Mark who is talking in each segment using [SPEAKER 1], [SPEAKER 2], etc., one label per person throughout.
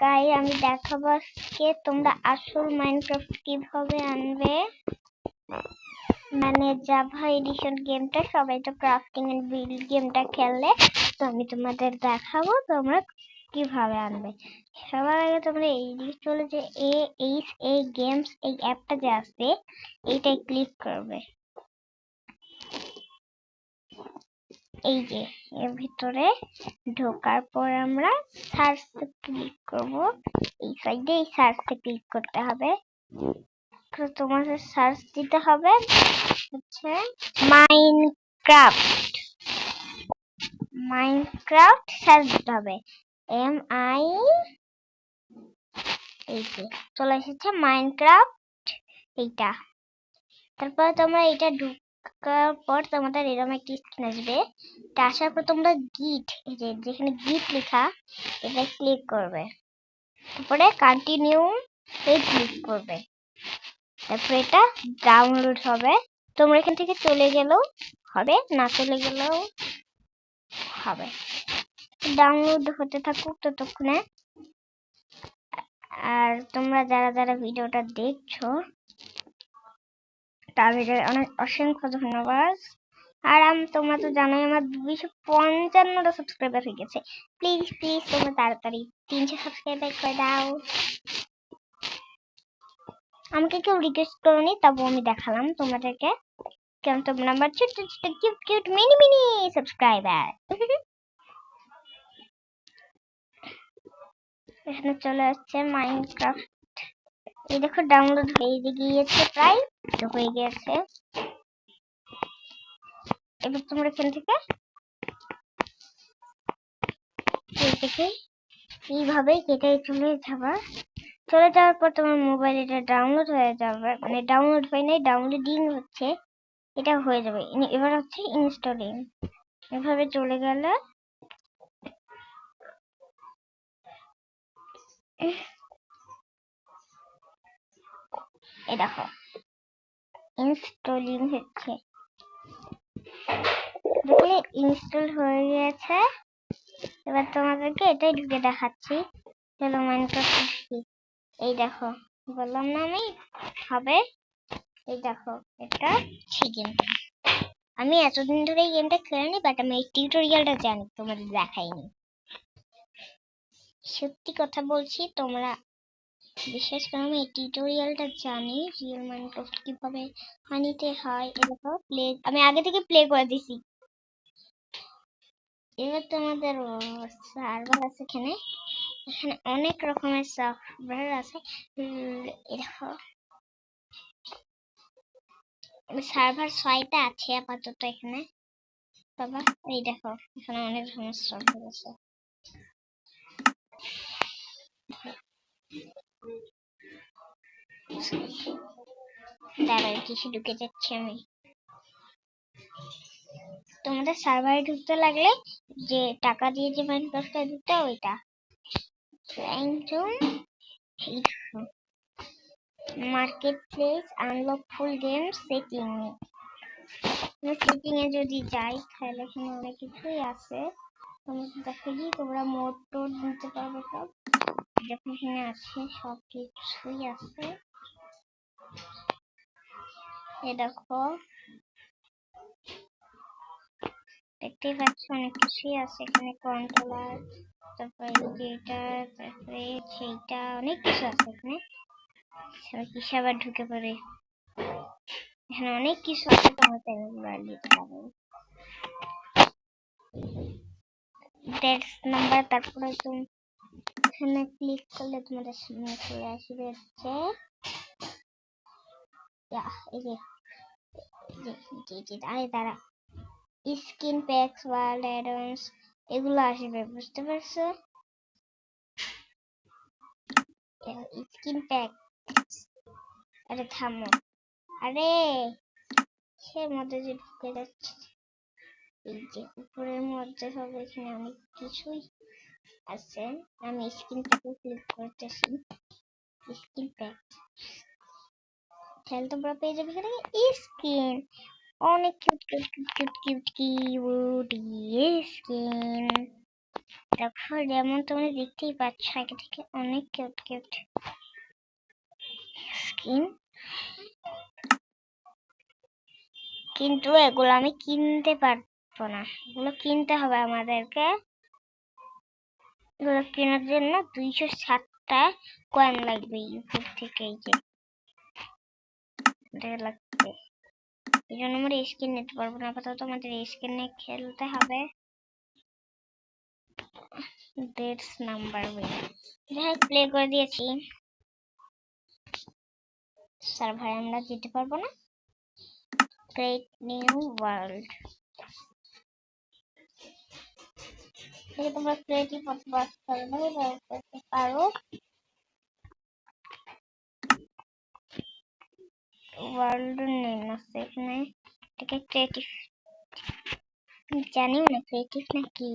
[SPEAKER 1] Guys আমি দেখাবো আজকে তোমরা আসল মাইনক্রাফট কিভাবে আনবে। মানে জাভা এডিশন গেমটা সবাই তো ক্রাফটিং এন্ড বিল্ড গেমটা খেললে, তো আমি তোমাদের দেখাবো তোমরা কিভাবে আনবে। সবার আগে তোমরা এই দিকে চলে যে এ গেমস এই অ্যাপটা যে আছে এইটাই ক্লিক করবে। এই যে এর ভিতরে ঢোকার পর আমরা সার্চে ক্লিক করব। এই সাইডে এই সার্চে ক্লিক করতে হবে। তো তোমাদের সার্চ দিতে হবে হচ্ছে মাইনক্রাফট। মাইনক্রাফট সার্চ দিতে হবে MI, এই যে চলে এসেছে মাইনক্রাফট এইটা। তারপর তোমরা এটা ঢোকার পর তোমাদের এরকম একটা স্ক্রিন আসবে। এটা আসার পর তোমরা গিট, এই যে যেখানে গিট লেখা এটা ক্লিক করবে। তারপরে কন্টিনিউ এই ক্লিক করবে। তারপরে এটা ডাউনলোড হবে। তোমরা এখান থেকে চলে গেলেও হবে, না চলে গেলেও হবে। ডাউনলোড হতে থাকুক ততক্ষণে। আর তোমরা যারা যারা ভিডিওটা দেখছো তাদের অনেক অসংখ্য ধন্যবাদ। আর তোমরা তো জানোই আমার 255টা সাবস্ক্রাইবার হয়ে গেছে। প্লিজ প্লিজ তোমরা তাড়াতাড়ি 300 সাবস্ক্রাইবার করে দাও। আমাকে কেউ রিকোয়েস্ট করোনি, তবু আমি দেখালাম তোমাদেরকে। কারণ তোমরা আমার ছোট্ট ছোট্ট cute cute mini mini subscriber. এখানে চলে আসছে মাইনক্রাফট। এই দেখো ডাউনলোড হয়ে গিয়েছে, প্রায় তো হয়ে গেছে। এবার তোমরা এখান থেকে এইভাবে কেটে চলে যাওয়ার পর তোমার মোবাইল এটা ডাউনলোড হয়ে যাবে। মানে ডাউনলোড হয় নাই, ডাউনলোডিং হচ্ছে, এটা হয়ে যাবে। এবার হচ্ছে ইনস্টলিং। এভাবে চলে গেলে এই দেখো ইনস্টলিং হচ্ছে, দেখলে ইনস্টল হয়ে গেছে। এবার তোমাদেরকে এটাই ঢুকে দেখাচ্ছি। চলো মাইনক্রাফট, এই দেখো বললাম না আমি হবে। এই দেখো এটা সেই গেমটা। আমি এতদিন ধরে এই গেমটা খেলিনি, বাট আমি এই টিউটোরিয়ালটা জানি, তোমাদের দেখাইনি। সত্যি কথা বলছি, তোমরা বিশেষ করে আমি এই টিউটোরিয়ালটা জানি রিয়েল মাইনক্রাফট কিভাবে বানাতে হয়। এরকম প্লে আমি আগে থেকে প্লে করে দিছি। এবার তোমাদের সার্ভার আছে, এখানে এখানে অনেক রকমের সার্ভার আছে। দেখো সার্ভার 6টা আছে আপাতত এখানে। বাবা এই দেখো এখানে অনেক রকমের সার্ভার আছে। দাঁড়াও কিছু ঢুকে যাচ্ছি আমি। তোমাদের সার্ভারে ঢুকতে লাগলে যে টাকা দিয়ে যে মাইনক্রাফটে ঢুকতে ওইটা market place unlock full game setting. Setting এ যদি যাই তাহলে এখানে অনেক কিছুই আছে। তোমাদের দেখাই, তোমরা মোড টোড নিতে পারবে, সব যখন এখানে আছে সব কিছুই আছে। এ দেখো দেখতেই পাচ্ছ অনেক কিছুই আছে এখানে। কন্ট্রোলার, তারপরে যেটা, তারপরে সেইটা, অনেক কিছু আছে এখানে। সবাই কি আবার ঢুকে পড়ে। এখানে অনেক কিছু আছে, তোমরা চ্যানেল দিতে পারো। ডেটস নাম্বার, তারপরে তুমি এখানে ক্লিক করলে তোমাদের সামনে চলে আসবে হচ্ছে এই যে আরে দাঁড়া, স্কিন প্যাকস, ওয়ার্ল্ড অ্যাডন্স এগুলো আসবে, বুঝতে পারছো? স্কিন প্যাক, আরে থামো, আরে সে মধ্যে যে ঢুকে যাচ্ছে। এই যে উপরের মধ্যে হবে, এখানে অনেক কিছুই আছে। আমি স্কিন প্যাকে ক্লিক করতেছি। স্কিন প্যাক তাহলে তোমরা পেয়ে যাবে এখানে স্কিন, অনেক cute cute cute cute cute cute skin. দেখো যেমন তোমরা দেখতেই পাচ্ছ আগে থেকে অনেক কিউট কিউট স্কিন, কিন্তু এগুলো আমি কিনতে পারবো না, এগুলো কিনতে হবে আমাদেরকে। এগুলো কেনার জন্য 260টা কয়েন লাগবে ইউটিউব থেকে, এই যে লাগবে। এই জন্য আমরা স্কিন নিতে পারবো না, আপাতত আমাদের স্কিন নিয়ে খেলতে হবে। ডেটস নাম্বার যাই প্লে করে দিয়েছি, সার্ভারে আমরা যেতে পারবো না। ক্রিয়েট নিউ ওয়ার্ল্ড, তোমরা ক্রিয়েটিভ করতে পারো। ওয়ার্ল্ড নেম আছে এখানে, এটাকে ক্রিয়েটিভ জানিও না, ক্রিয়েটিভ নাকি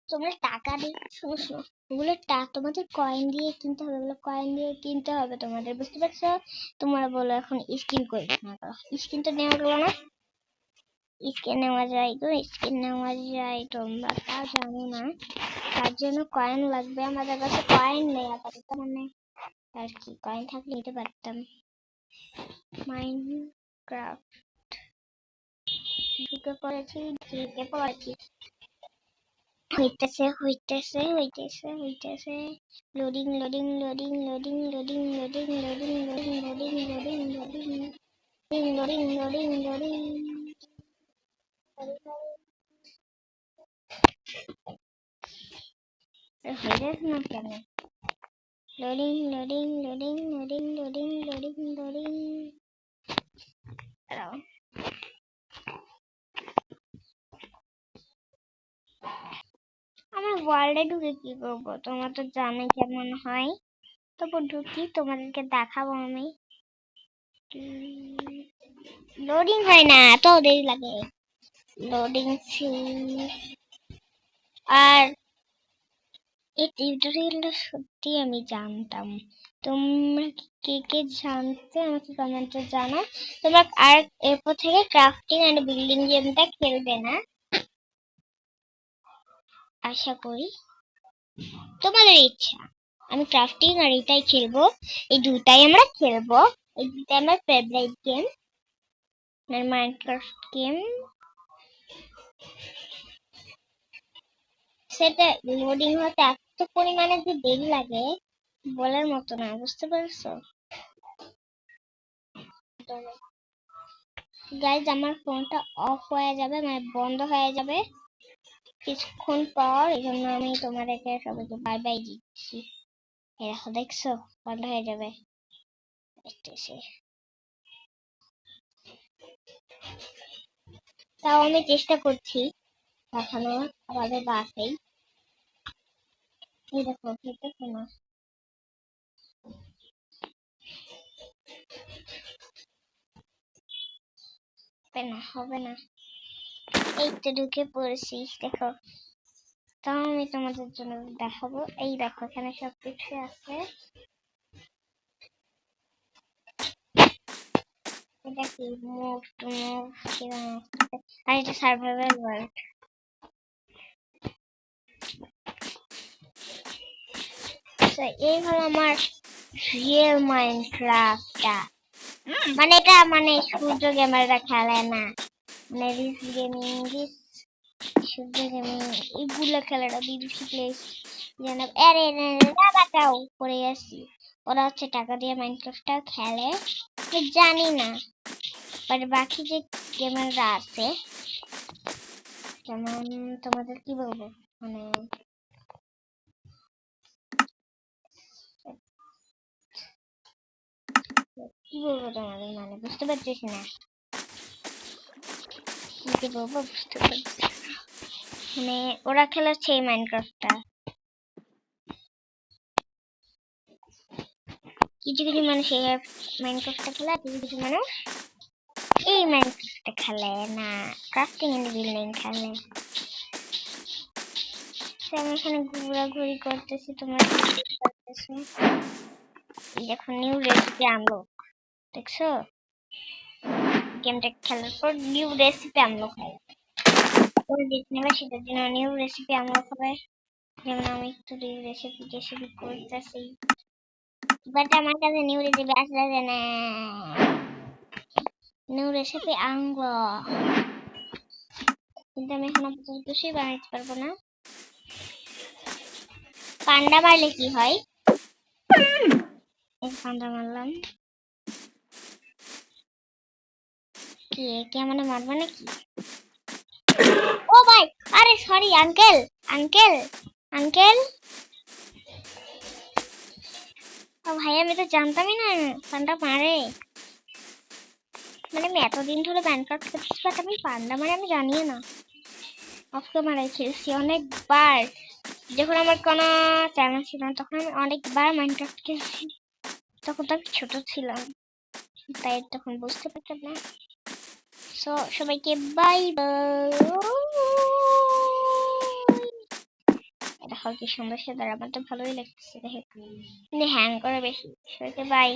[SPEAKER 1] তোমরা টাকা দিয়ে শোনো, ওগুলো তোমাদের কয়েন দিয়ে কিনতে হবে, ওগুলো কয়েন দিয়ে কিনতে হবে তোমাদের, বুঝতে পারছো? তোমরা বলো এখন স্কিন কই না, স্কিন তো নেওয়া গেল না। স্কিন নেওয়া যায় গো, স্কিন নেওয়া যায়, তোমরা তা জানো না। তার জন্য কয়েন লাগবে, আমাদের কাছে কয়েন নেই আপাতত, মানে আর কি, কয়েন থাকলে নিতে পারতাম। মাইনক্রাফট ঢুকে পড়েছি, হইতেছে হইতেছে হইতেছে হইতেছে, loading loading loading loading loading loading loading loading loading loading loading loading loading loading হইতেছে না কেন? Loading loading loading loading loading loading loading. আমার ওয়ার্ল্ডে ঢুকে কি করবো তোমরা তো জানোই কেমন হয়, তবু ঢুকি তোমাদেরকে দেখাবো আমি। লোডিং হয় না, এত দেরি লাগে লোডিং। আর এই টিউটোরিয়ালটা সত্যি আমি জানতাম, তোমরা কে কে জানতে আমাকে কমেন্টে জানাও। তোমরা আর এরপর থেকে ক্রাফটিং এন্ড বিল্ডিং গেমটা খেলবে না, আশা করি। তোমাদের ইচ্ছা, আমি ক্রাফটিং আর এটাই খেলবো, এই দুটাই আমরা খেলবো, এই দুটাই আমার ফেভারিট গেম, মাইনক্রাফট গেম। সেটা লোডিং হতে এত পরিমাণে যে দেরি লাগে বলার মতো না, বুঝতে পারছো? গাইজ আমার ফোনটা অফ হয়ে যাবে, মানে বন্ধ হয়ে যাবে কিছুক্ষণ পর, এই জন্য আমি তোমাদেরকে সবাইকে বাই বাই দিচ্ছি। দেখো দেখছো বন্ধ হয়ে যাবে, তাও আমি চেষ্টা করছি দেখানো আমাদের বাসেই। এই দেখো দেখতেছো না? হবে না, এই তো ঢুকে পড়েছি দেখো। তাও আমি তোমাদের জন্য দেখাবো, এই দেখো এখানে সবকিছু আছে। এটা কি মুভ টু মুভ, আর এটা সার্ভাইভাল ওয়ার্ল্ড। এই হলো আমার রিয়েল মাইনক্রাফটটা, মানে এটা মানে সূর্য গেমাররা খেলে না, মানে রিস গেমিং, সূর্য গেমিং এগুলো খেলাটা বিদেশি প্লেস যেন। আরে বাঁচাও পড়ে আসছি, ওরা হচ্ছে টাকা দিয়ে মাইনক্রাফটটা খেলে, জানি না। বাট বাকি যে গেমাররা আছে, যেমন তোমাদের কি বলবো, মানে কি বলবো তোমাদের, মানে বুঝতে পারছিস না কি বলবো, বুঝতে পারছি। মানে ওরা খেলাচ্ছে এই মাইনক্রাফটটা, কিছু কিছু মানুষ এই মাইনক্রাফটটা খেলে, কিছু কিছু মানুষ এই মাইনক্রাফটটা খেলে না, ক্রাফটিং এন্ড বিল্ডিং খেলে। আমি এখানে ঘোরাঘুরি করতেছি, তোমরা দেখতে পারতেছো। এই দেখো নিউ রেসিপি আনলক, দেখছো? গেমটা খেলার পর নিউ রেসিপি আনলক হয়। তোমরা দেখতে নেবে সেটার জন্য নিউ রেসিপি আনলক হবে। যেমন আমি একটু রেসিপি করতেছি, বাট আমার কাছে নিউ রেসিপি আসলে না। নিউ রেসিপি আনলক, কিন্তু আমি এখন আপাতত কিছুই বানাইতে পারবো না। পান্ডা মারলে কি হয়? এই পান্ডা মারলাম, কে মানে মারবে নাকি? ও ভাই, আরে সরি আঙ্কেল, আঙ্কেল, আঙ্কেল। ও ভাই, আমি তো জানতামই না পান্ডা মারে। মানে আমি এতদিন ধরে মাইনক্রাফট খেলতেছি, বাট আমি পান্ডা মারে আমি জানিও না। অফকে মারাই খেলছি অনেকবার, যখন আমার কোনো চ্যানেল ছিল না তখন আমি অনেকবার মাইনক্রাফট খেলছি। তখন তো আমি ছোট ছিলাম, তাই তখন বুঝতে পারতাম না। সো সবাইকে বাই বাই। দেখো কি সুন্দর সে, আমার তো ভালোই লাগতেছে দেখে, কিন্তু হ্যাং করে বেশি। সবাইকে বাই।